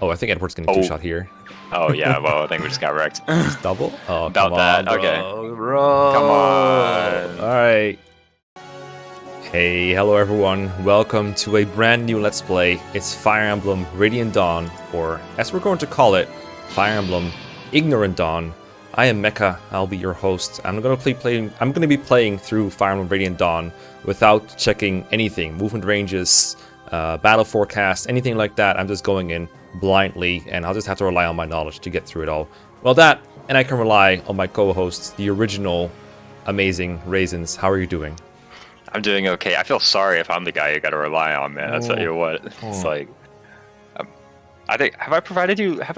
Oh, I think Edward's getting two-shot here. Oh, yeah, well, I think we just got wrecked. He's double? Oh, About come on, that, bro. okay. Bro. Come on. Alright. Hey, hello everyone. Welcome to a brand new Let's Play. It's Fire Emblem Radiant Dawn, or as we're going to call it, Fire Emblem Ignorant Dawn. I am Mekkah. I'll be your host. I'm going to be playing through Fire Emblem Radiant Dawn without checking anything, movement ranges, battle forecast, anything like that. I'm just going in blindly, and I'll just have to rely on my knowledge to get through it all. Well, that, and I can rely on my co-hosts, the original amazing Raisins. How are you doing? I'm doing okay. I feel sorry if I'm the guy you got to rely on, man. I'll tell you what. It's like, I think, have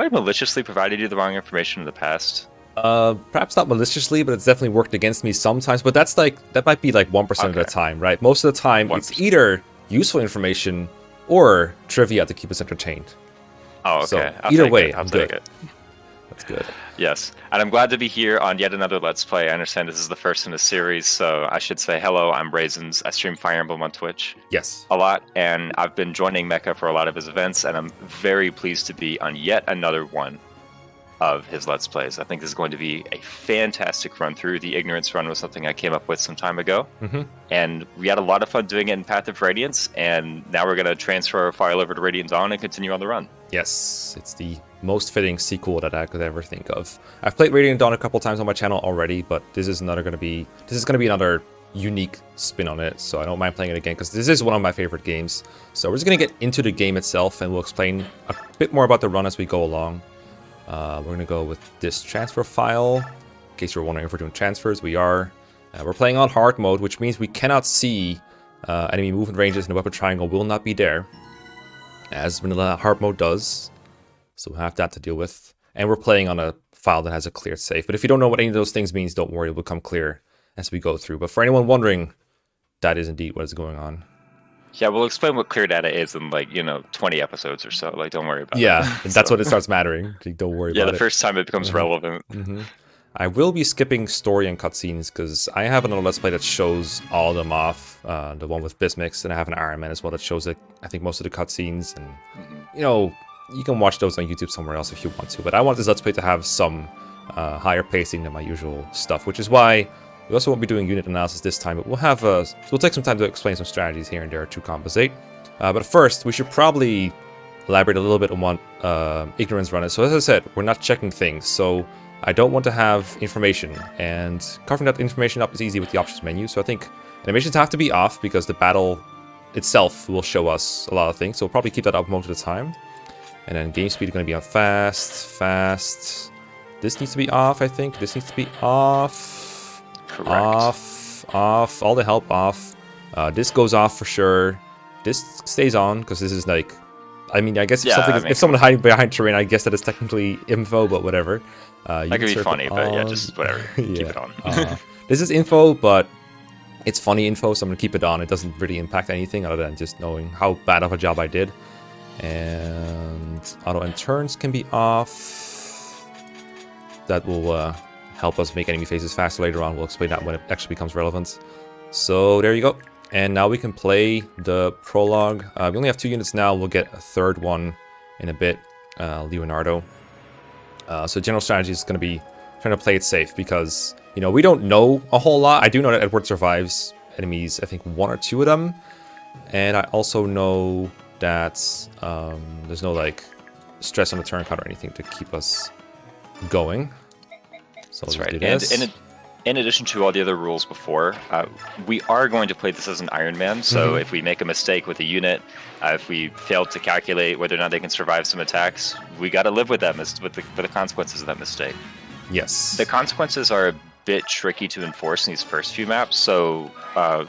I maliciously provided you the wrong information in the past? Perhaps not maliciously, but it's definitely worked against me sometimes. But that might be like 1% of the time, right? Most of the time, 1%. It's either useful information or trivia to keep us entertained. Oh, okay. So, I'll either take way, it. I'll I'm take good. it. That's good. Yes, and I'm glad to be here on yet another Let's Play. I understand this is the first in a series, so I should say hello, I'm Raisins. I stream Fire Emblem on Twitch Yes. a lot, and I've been joining Mekkah for a lot of his events, and I'm very pleased to be on yet another one of his Let's Plays. I think this is going to be a fantastic run through. The Ignorance run was something I came up with some time ago, and we had a lot of fun doing it in Path of Radiance, and now we're going to transfer our file over to Radiant Dawn and continue on the run. Yes, it's the most fitting sequel that I could ever think of. I've played Radiant Dawn a couple times on my channel already, but this is going to be another unique spin on it, so I don't mind playing it again because this is one of my favorite games. So we're just going to get into the game itself, and we'll explain a bit more about the run as we go along. We're going to go with this transfer file. In case you're wondering if we're doing transfers, we are. We're playing on hard mode, which means we cannot see enemy movement ranges, and the weapon triangle will not be there, as vanilla hard mode does. So we'll have that to deal with. And we're playing on a file that has a cleared save. But if you don't know what any of those things means, don't worry, it will become clear as we go through. But for anyone wondering, that is indeed what is going on. Yeah, we'll explain what clear data is in 20 episodes or so. Like, don't worry about it. Yeah, that's when it starts mattering. Don't worry about it. Yeah, the first time it becomes relevant. I will be skipping story and cutscenes because I have another Let's Play that shows all of them off. The one with Bismix, and I have an Iron Man as well that shows I think most of the cutscenes. And you can watch those on YouTube somewhere else if you want to. But I want this Let's Play to have some higher pacing than my usual stuff, which is why we also won't be doing unit analysis this time. But we'll take some time to explain some strategies here and there to compensate. But first, we should probably elaborate a little bit on what Ignorance Run is. So as I said, we're not checking things. So I don't want to have information, and covering that information up is easy with the options menu. So I think animations have to be off because the battle itself will show us a lot of things. So we'll probably keep that up most of the time. And then game speed is going to be on fast. This needs to be off, I think. This needs to be off. Correct. Off. All the help off. This goes off for sure. This stays on because this is like, I mean, I guess if someone hiding behind terrain, I guess that is technically info, but whatever. That could be funny, but yeah, just whatever. Keep it on. This is info, but it's funny info, so I'm going to keep it on. It doesn't really impact anything other than just knowing how bad of a job I did. And auto end turns can be off. That will help us make enemy phases faster later on. We'll explain that when it actually becomes relevant. So there you go. And now we can play the prologue. We only have 2 units now. We'll get a third one in a bit, Leonardo. So general strategy is going to be trying to play it safe because, we don't know a whole lot. I do know that Edward survives enemies, I think 1 or 2 of them. And I also know that there's no, stress on the turn count or anything to keep us going. So that's let's right. do this. And in addition to all the other rules before, we are going to play this as an Iron Man. So if we make a mistake with a unit, if we fail to calculate whether or not they can survive some attacks, we got to live with that with the consequences of that mistake. Yes. The consequences are a bit tricky to enforce in these first few maps. So Iron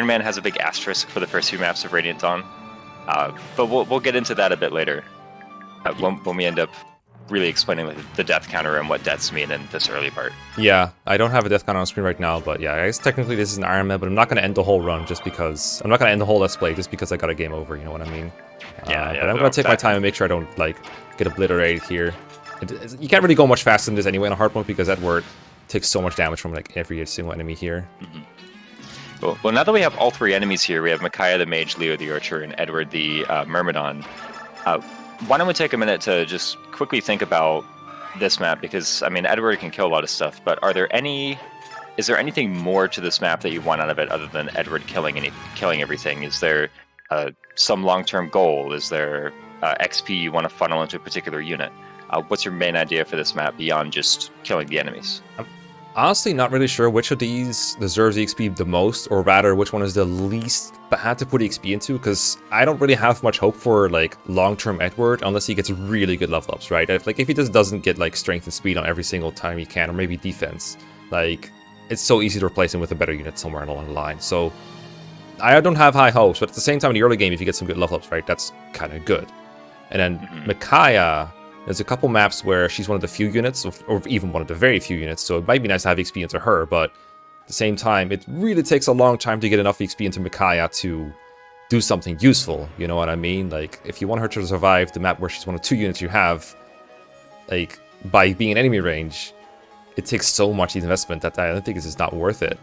Man has a big asterisk for the first few maps of Radiant Dawn, but we'll get into that a bit later when we end up really explaining the death counter and what deaths mean in this early part. Yeah, I don't have a death counter on screen right now, but yeah, I guess technically this is an Iron Man, but I'm not going to end the whole run just because... I'm not going to end the whole Let's Play just because I got a game over, you know what I mean? Yeah, but I'm going to take my time and make sure I don't, get obliterated here. You can't really go much faster than this anyway in a hard mode because Edward takes so much damage from, every single enemy here. Well, now that we have all 3 enemies here, we have Micaiah the Mage, Leo the Archer, and Edward the Myrmidon. Why don't we take a minute to just quickly think about this map? Because I mean, Edward can kill a lot of stuff, but is there anything more to this map that you want out of it other than Edward killing everything? Is there some long-term goal? Is there XP you want to funnel into a particular unit? What's your main idea for this map beyond just killing the enemies? I'm honestly not really sure which of these deserves the XP the most, or rather which one is the least bad to put XP into, because I don't really have much hope for like long-term Edward unless he gets really good level ups, right? If he just doesn't get like strength and speed on every single time he can, or maybe defense, like it's so easy to replace him with a better unit somewhere along the line. So I don't have high hopes, but at the same time in the early game, if you get some good level ups, right, that's kind of good. And then Mekkah, there's a couple maps where she's one of the few units, or even one of the very few units, so it might be nice to have XP into her, but at the same time, it really takes a long time to get enough XP into Mekkah to do something useful, you know what I mean? Like, if you want her to survive the map where she's one of 2 units you have, like, by being in enemy range, it takes so much investment that I don't think this is not worth it.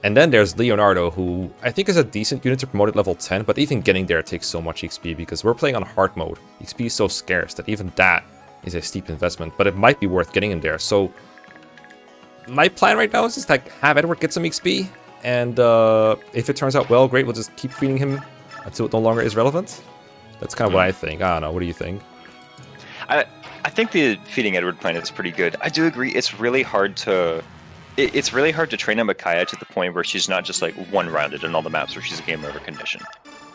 And then there's Leonardo, who I think is a decent unit to promote at level 10, but even getting there takes so much XP because we're playing on hard mode. XP is so scarce that even that is a steep investment, but it might be worth getting him there. So my plan right now is just like have Edward get some XP, and if it turns out well, great, we'll just keep feeding him until it no longer is relevant. That's kind of what I think. I don't know, what do you think? I think the feeding Edward plan is pretty good. I do agree, it's really hard to train a Mekkah to the point where she's not just like one-rounded in all the maps where she's a game over condition.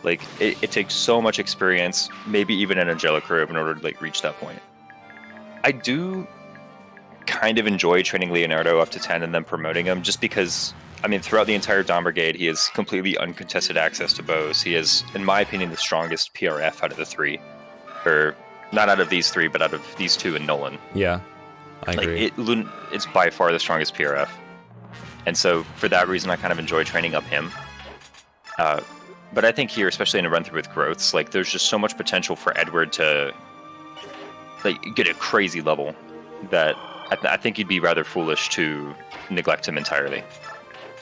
Like it takes so much experience, maybe even an angelic curve, in order to like reach that point. I do kind of enjoy training Leonardo up to 10 and then promoting him, just because I mean throughout the entire Dawn Brigade he has completely uncontested access to bows. He is, in my opinion, the strongest PRF out of the 3, or not out of these 3, but out of these 2 and Nolan. Yeah. I agree. It's by far the strongest PRF. And so for that reason, I kind of enjoy training up him. But I think here, especially in a run-through with growths, like there's just so much potential for Edward to like get a crazy level that I think you'd be rather foolish to neglect him entirely.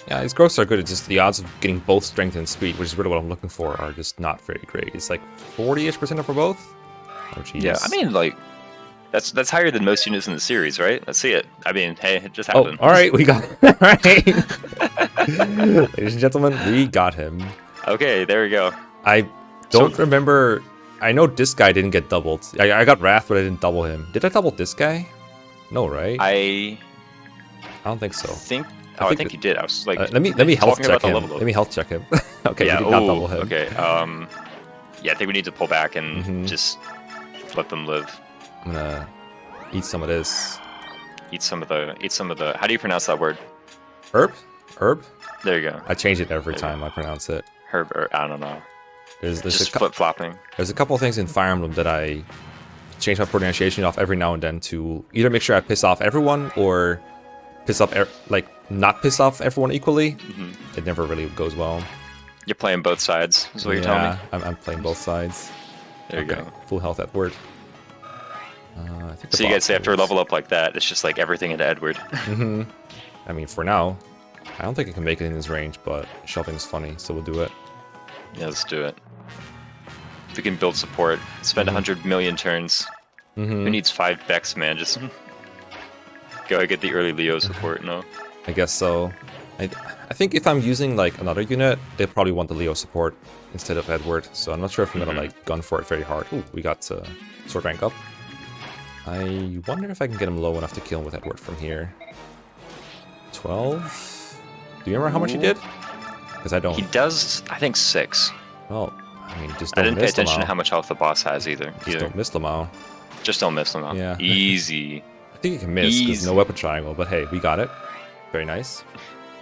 Yeah, his growths are good. It's just the odds of getting both strength and speed, which is really what I'm looking for, are just not very great. It's like 40-ish% for both. Oh, jeez. Yeah, I mean, like, that's higher than most units in the series, right? Let's see it. I mean, hey, it just happened. Oh, all right, we got it. Right. Ladies and gentlemen, we got him. Okay, there we go. I don't remember. I know this guy didn't get doubled. I got Wrath, but I didn't double him. Did I double this guy? No, right? I don't think so. I think you did. I was like, let me health check him. Let me health check him. Okay, yeah, we did not double him. Okay. Yeah, I think we need to pull back and just let them live. I'm gonna eat some of this. Eat some of the. How do you pronounce that word? Herb? Herb? There you go. I change it every time I pronounce it. Herb, or I don't know. There's just flip-flopping. There's a couple of things in Fire Emblem that I change my pronunciation off every now and then to either make sure I piss off everyone or piss off not piss off everyone equally. It never really goes well. You're playing both sides, is what you're telling me? Yeah, I'm playing both sides. There you go. Full health Edward. I think so you guys say after a level up like that, it's just like everything into Edward. I mean, for now, I don't think I can make it in his range, but shoving's funny, so we'll do it. Yeah, let's do it. If we can build support, spend 100 million turns. Who needs 5 Becks, man? Just go ahead, get the early Leo support, no? I guess so. I think if I'm using like another unit, they probably want the Leo support instead of Edward, so I'm not sure if I'm gonna like gun for it very hard. Ooh, we got sword rank up. I wonder if I can get him low enough to kill him with Edward from here. 12? Do you remember how much he did? Because I don't. He does, I think, 6. Well, I mean, just don't I didn't pay miss attention Lamau. to how much health the boss has either. Just don't miss Lamau. Just don't miss Lamau. Yeah. Easy. I think you can miss because no weapon triangle, but hey, we got it. Very nice.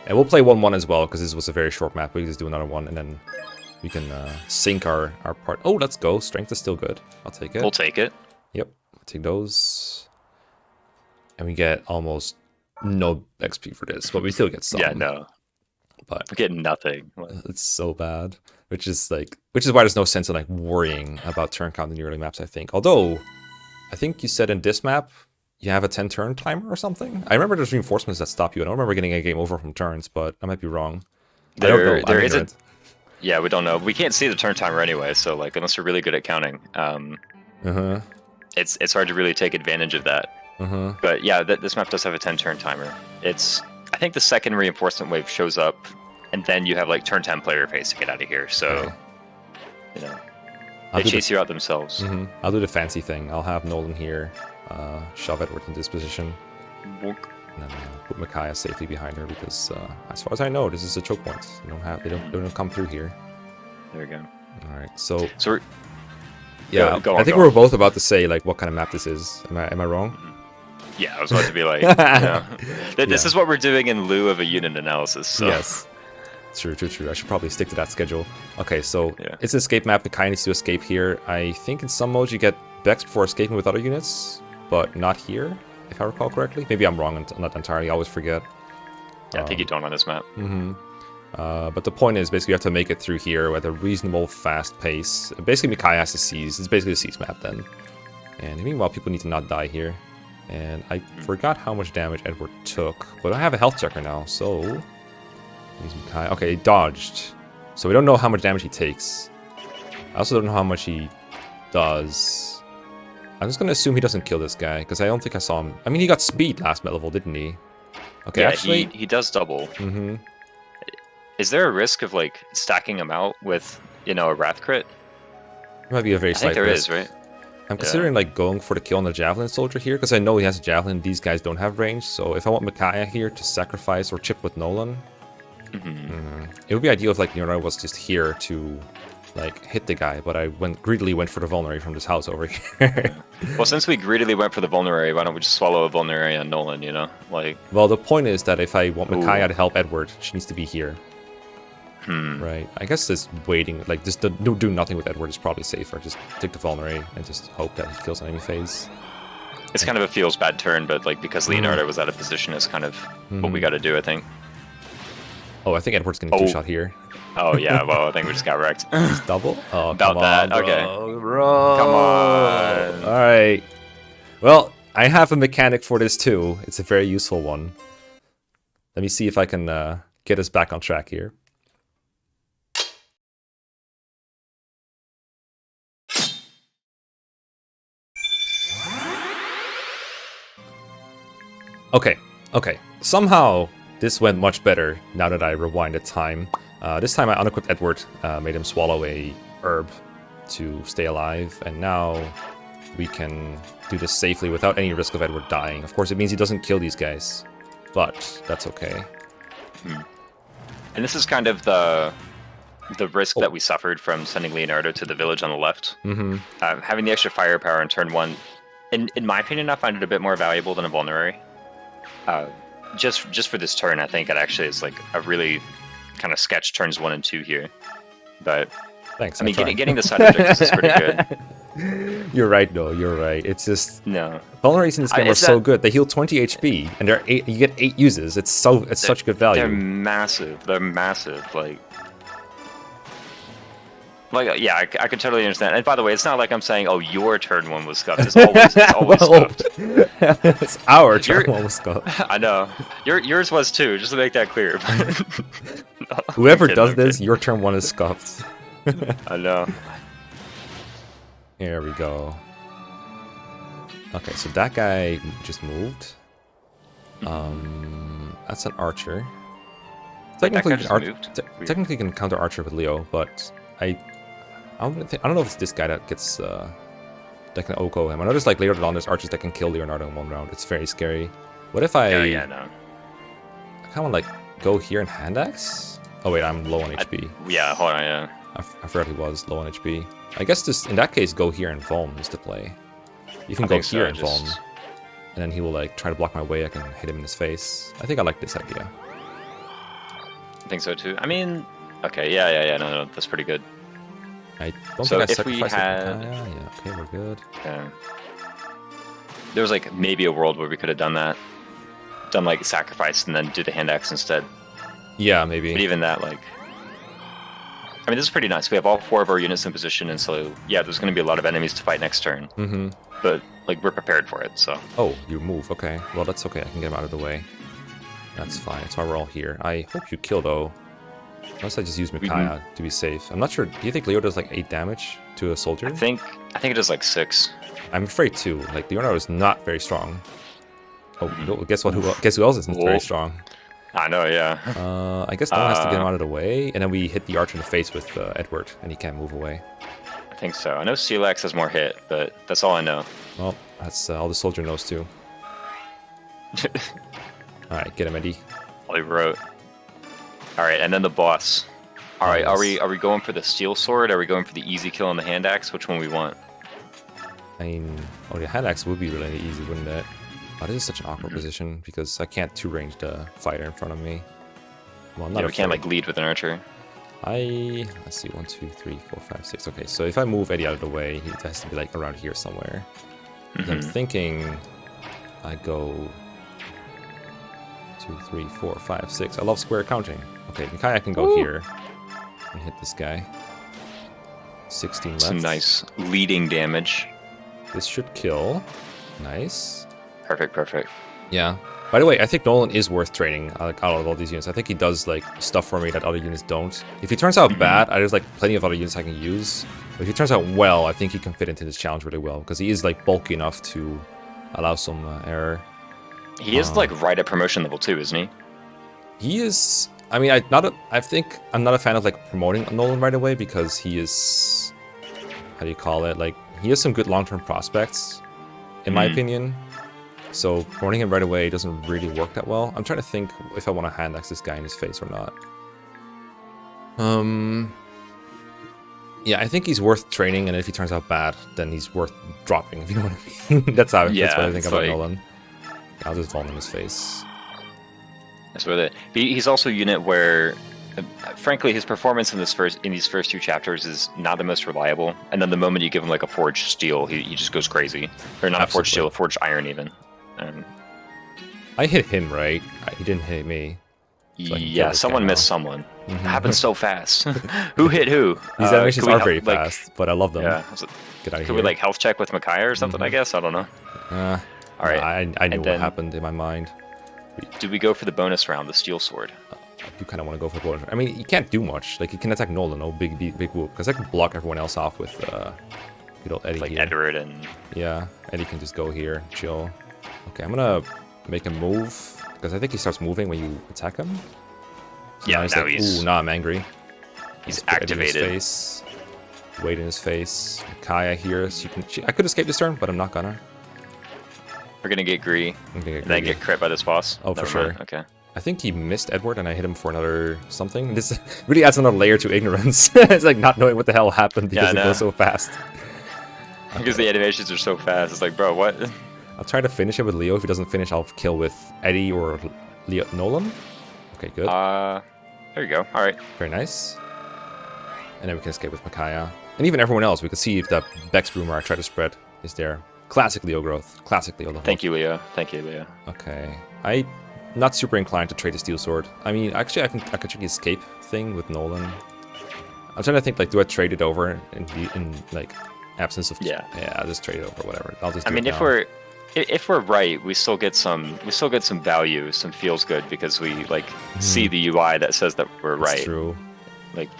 And we'll play 1-1 as well because this was a very short map. We can just do another one and then we can sync our part. Oh, let's go. Strength is still good. I'll take it. We'll take it. Yep. I'll take those. And we get almost no XP for this, but we still get some. Yeah, no. But we get nothing. It's so bad. Which is why there's no sense in like worrying about turn count in the early maps, I think. Although, I think you said in this map you have a 10 turn timer or something. I remember there's reinforcements that stop you. I don't remember getting a game over from turns, but I might be wrong. There isn't. Yeah, we don't know. We can't see the turn timer anyway, so like unless we're really good at counting. Uh-huh. It's hard to really take advantage of that. Uh-huh. But yeah, this map does have a 10-turn timer. I think the second reinforcement wave shows up, and then you have like turn 10 player pace to get out of here. So, Okay. you know, I'll they chase you out themselves. I'll do the fancy thing. I'll have Nolan here, shove Edward into this position, Wonk. and then put Mekkah safely behind her because, as far as I know, this is a choke point. They don't come through here. There we go. All right, so we're, yeah, go on, I think go we were on. both about to say like what kind of map this is. Am I wrong? Yeah, I was about to be like, this Yeah. is what we're doing in lieu of a unit analysis. So. Yes. True. I should probably stick to that schedule. Okay, so Yeah. it's an escape map. Mekkah needs to escape here. I think in some modes you get Bex before escaping with other units, but not here, if I recall correctly. Maybe I'm wrong on that entirely. I always forget. Yeah, I think you don't on this map. But the point is, basically, you have to make it through here at a reasonable, fast pace. Basically, Mekkah has to seize. It's basically a seize map then. And meanwhile, people need to not die here. And I forgot how much damage Edward took, but I have a health checker now, so... Use Mekkah. Okay, he dodged. So we don't know how much damage he takes. I also don't know how much he does. I'm just gonna assume he doesn't kill this guy, because I don't think I saw him. I mean, he got speed last level, didn't he? Okay, Yeah, actually... he does double. Is there a risk of like stacking him out with, a Wrath crit? It might be a very I slight think there risk. is, right? I'm considering like going for the kill on the Javelin Soldier here, because I know he has a Javelin, these guys don't have range, so if I want Mekkah here to sacrifice or chip with Nolan, it would be ideal if like Leonardo was just here to like hit the guy, but I greedily went for the Vulnerary from this house over here. Well, since we greedily went for the Vulnerary, why don't we just swallow a Vulnerary on Nolan, Like, Well, the point is that if I want Mekkah to help Edward, she needs to be here. Right. I guess this waiting, like just do nothing with Edward is probably safer. Just take the Vulnerary and just hope that he kills an enemy phase. it's kind of a feels bad turn, but like because Leonardo was out of position is kind of what we got to do, I think. Oh, I think Edward's getting two-shot here. Oh yeah, well I think we just got wrecked. He's double? Oh, About come that, on, okay. Bro. Come on. Alright. Well, I have a mechanic for this too. It's a very useful one. Let me see if I can get us back on track here. Okay. Somehow, this went much better now that I rewinded time. This time I unequipped Edward, made him swallow a herb to stay alive, and now we can do this safely without any risk of Edward dying. Of course, it means he doesn't kill these guys, but that's okay. And this is kind of the risk that we suffered from sending Leonardo to the village on the left. Having the extra firepower in turn 1, in my opinion, I find it a bit more valuable than a Vulnerary. Just for this turn, I think it actually is like a really kind of sketch turns 1 and 2 here. But Thanks. I mean, getting the side objectives is pretty good. You're right, though. You're right. It's just Vulneraries in this game are so good. They heal 20 HP, and you get 8 uses. It's such good value. They're massive. They're massive. Like, yeah, I could totally understand. And by the way, it's not like I'm saying, oh, your turn 1 was scuffed. It's always scuffed. It's our turn 1 was scuffed. I know. Yours was too, just to make that clear. Whoever does this, your turn 1 is scuffed. I know. Here we go. Okay, so that guy just moved. That's an archer. Technically, technically can counter archer with Leo, but I don't know if it's this guy that gets that can Oko him. I know there's like later on there's archers that can kill Leonardo in 1 round. It's very scary. What if I? Yeah, no. I kind of like go here and hand axe. Oh wait, I'm low on HP. Yeah, hold on. Yeah. I forgot he was low on HP. I guess just in that case, go here and Vuln is the play. You can go here and Vuln, and then he will like try to block my way. I can hit him in his face. I think I like this idea. I think so too. I mean, okay, yeah, no, that's pretty good. I don't So think I if we sacrificed had- yeah, okay, we're good. Yeah. There was like maybe a world where we could have done that, done like sacrifice and then do the hand axe instead. Yeah, maybe. But even that, like, I mean, this is pretty nice. We have all 4 of our units in position, and so yeah, there's going to be a lot of enemies to fight next turn. But like we're prepared for it. So. Oh, you move. Okay. Well, that's okay. I can get him out of the way. That's fine. That's why we're all here. I hope you kill though. Unless I just use Mekkah to be safe. I'm not sure. Do you think Leo does like 8 damage to a soldier? I think it does like 6. I'm afraid too. Like Leonardo is not very strong. Oh, guess what? Guess who else isn't very strong? I know, yeah. I guess no one has to get him out of the way, and then we hit the archer in the face with Edward, and he can't move away. I think so. I know Celax has more hit, but that's all I know. Well, that's all the soldier knows too. Alright, get him, Eddie. All he wrote. Alright, and then the boss. Alright, Nice. are we going for the steel sword? Are we going for the easy kill on the hand axe? Which one we want? I mean, the hand axe would be really easy, wouldn't it? Oh, this is such an awkward position because I can't two-range the fighter in front of me. Well, I'm not we can't like lead with an archer. Let's see, 1, 2, 3, 4, 5, 6. Okay, so if I move Eddie out of the way, he has to be like around here somewhere. I'm thinking I go 2, 3, 4, 5, 6. I love square counting. Okay, Mekkah can go here and hit this guy. 16 left. Some nice leading damage. This should kill. Nice. Perfect. Yeah. By the way, I think Nolan is worth training out of all these units. I think he does like stuff for me that other units don't. If he turns out bad, there's like plenty of other units I can use. But if he turns out well, I think he can fit into this challenge really well because he is like bulky enough to allow some error. He is like right at promotion level 2, isn't he? He is. I mean, I think I'm not a fan of like promoting Nolan right away because he is. How do you call it? Like he has some good long-term prospects, in my opinion. So promoting him right away doesn't really work that well. I'm trying to think if I want to hand axe this guy in his face or not. Yeah, I think he's worth training, and if he turns out bad, then he's worth dropping. If you know what I mean. That's what I think about Nolan. I'll just fall in his face. That's with it. He's also a unit where, frankly, his performance in these first 2 chapters is not the most reliable. And then the moment you give him like a forged steel, he just goes crazy. Or not a forged steel, a forged iron even. I hit him, right? He didn't hit me. So yeah, someone missed someone. It happens so fast. Who hit who? These animations are very fast, but I love them. Yeah. Get out of here. Could we like health check with Mekkah or something? I guess I don't know. All right. I knew what happened in my mind. Do we go for the bonus round, the steel sword? I do kind of want to go for bonus. I mean, you can't do much. Like you can attack Nolan, no big whoop, because I can block everyone else off with good old Eddie. Like here. Edward and Eddie can just go here, chill. Okay, I'm gonna make him move because I think he starts moving when you attack him. So now he's now I'm angry. He's activated. Face. Weight in his face. Kaya here, so you can. I could escape this turn, but I'm not gonna. We're gonna get Gree. And then get crit by this boss. Oh, for sure. Okay. I think he missed Edward, and I hit him for another something. This really adds another layer to ignorance. It's like not knowing what the hell happened because it goes so fast. Because the animations are so fast. It's like, bro, what? I'll try to finish it with Leo. If he doesn't finish, I'll kill with Eddie or Nolan. Okay, good. There you go. All right. Very nice. And then we can escape with Mekkah. And even everyone else, we can see if the Bex rumor I tried to spread is there. Classic Leo growth. Classic Leo. Thank you, Leo. Thank you, Leo. Okay. I'm not super inclined to trade the steel sword. I mean, actually, I could check the escape thing with Nolan. I'm trying to think, like, do I trade it over in like absence of? Yeah, I'll just trade it over. Whatever. I'll just. If we're right, we still get some value, some feels good because we like see the UI that says that we're right. That's true. Like,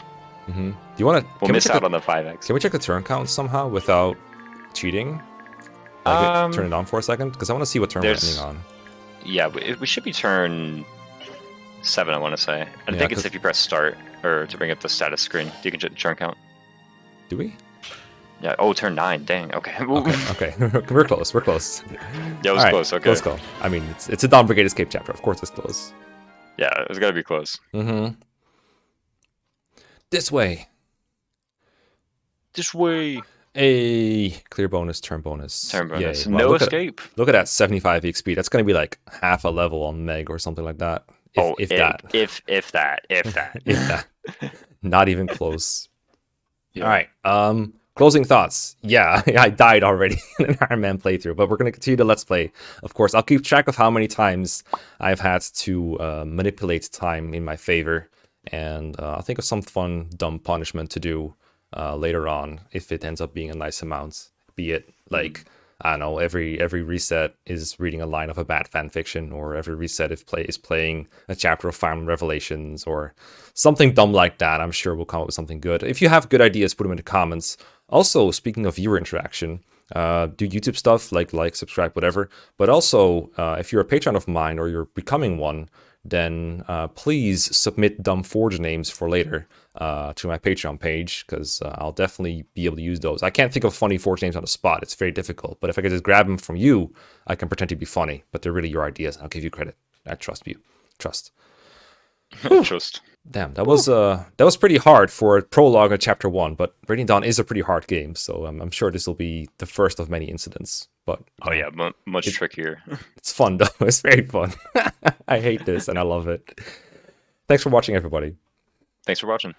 do you want to? We'll miss out on the 5x. Can we check the turn count somehow without cheating? Like, turn it on for a second because I want to see what turn we're ending on. Yeah, we should be turn 7, I want to say. I think it's if you press start or to bring up the status screen. You can check the turn count. Do we? Yeah. Oh, turn 9. Dang. Okay. Okay. We're close. We're close. Yeah, it was close. Okay. Let's go. I mean, it's a Dawn Brigade escape chapter. Of course, it's close. Yeah, it's gotta be close. This way. This way. A clear bonus, turn bonus. Turn bonus. Well, no escape. Look at that 75 XP. That's going to be like half a level on Meg or something like that. If that. If that. Not even close. Yeah. All right. Closing thoughts. Yeah, I died already in an Iron Man playthrough, but we're going to continue the Let's Play. Of course, I'll keep track of how many times I've had to manipulate time in my favor. And I'll think of some fun, dumb punishment to do later on if it ends up being a nice amount. Be it like I don't know, every reset is reading a line of a bad fan fiction, or every reset is playing a chapter of Farm Revelations, or something dumb like that. I'm sure we'll come up with something good. If you have good ideas, put them in the comments. Also, speaking of viewer interaction, do YouTube stuff like, subscribe, whatever. But also, if you're a patron of mine or you're becoming one, then please submit dumb forge names for later to my Patreon page, because I'll definitely be able to use those. I can't think of funny forge names on the spot. It's very difficult. But if I could just grab them from you, I can pretend to be funny. But they're really your ideas. I'll give you credit. I trust you. Trust. Trust. Damn, that was pretty hard for a prologue of chapter 1, but Radiant Dawn is a pretty hard game, so I'm sure this will be the first of many incidents. But oh yeah, much trickier. It's fun though. It's very fun. I hate this and I love it. Thanks for watching, everybody. Thanks for watching.